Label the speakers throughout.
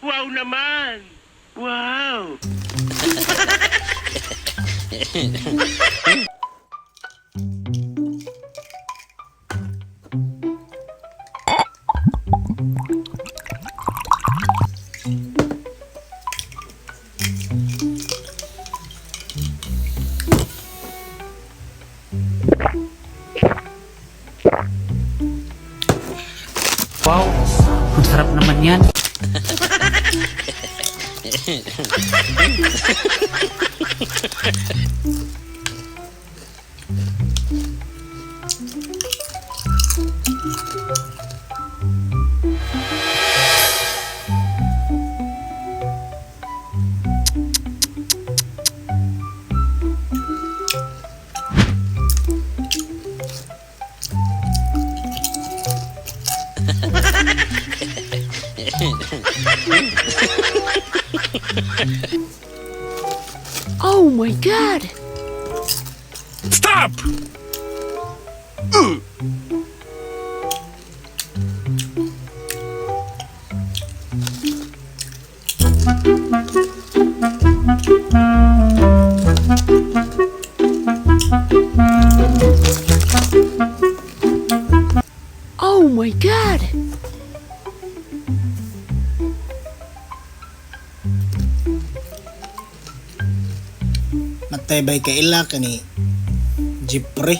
Speaker 1: Wow naman! Wow!
Speaker 2: Wow, ang sarap naman yan.
Speaker 3: Oh my god!
Speaker 1: Stop!
Speaker 3: Oh my god!
Speaker 4: Matay bay kaila ka ni Jipre.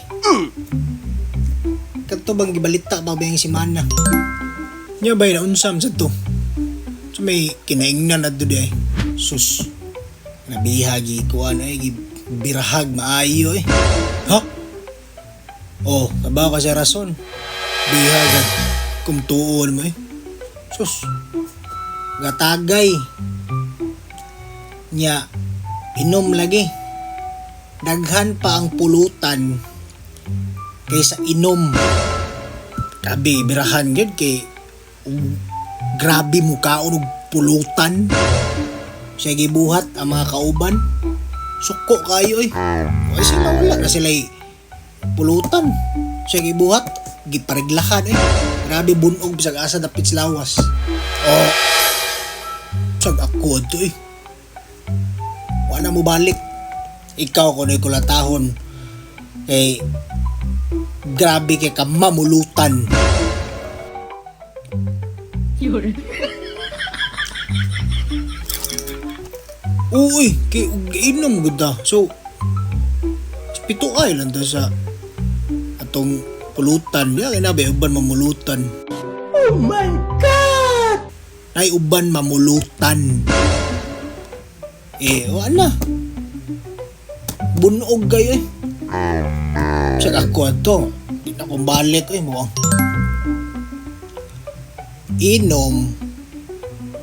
Speaker 4: Kato bang gibalita pa ba yung simana? Nya bay na unsam sa to. So may kinaingnan na doon ay. Sus. Nabihagi kuan ay birahag maayo eh. Ha? Oh, kabaw ka sa rason. Bihagan. Kumtuon mo eh. Sus. Gatagay. Nya inom lagi. Daghan pa ang pulutan kaysa inom. Kabi birahan yun kay grabe mukhaon og pulutan. Siya gibuhat ang mga kauban. Suko kayo eh. Kasi wala na sila pulutan. Siya gibuhat, gipariglakan eh. Grabe bunog bisag asa dapit sa lawas. Oh. Sag ako ito eh. Wala mo balik. Ikaw ko na kulatahon kay grabe kay ka mamulutan. Uy, kay inom gud ta. So pito ay lang ta sa atong pulutan. Ya kay nabe uban mamulutan. Oh my god. Ay uban mamulutan. Wala. Bunog kayo eh. Saka ako ito. Di na akong balik eh mo. Inom.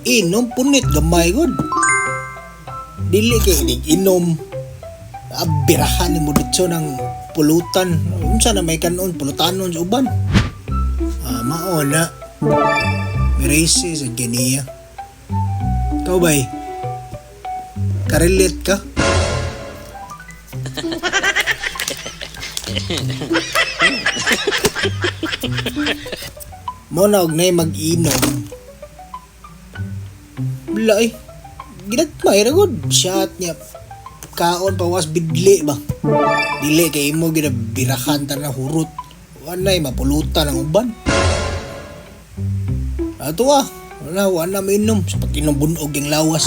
Speaker 4: Inom punit gamay god. Dili kay inom. Abirahan mo dito ng pulutan. Unsa na may kanon pulutanon sa uban. Mao na. Mirese sa geniya. Ikaw ba'y? Karelate ka? Muna og na'y mag-inom. Wala eh. Ginagmay ra gud. Shot niya. Kaon pawas bidli ba? Dili kay imo ginabirahan ta na hurot. Wanay mapulutan ang uban. Ato wala mainom. Sa pag-inom bunog yung lawas.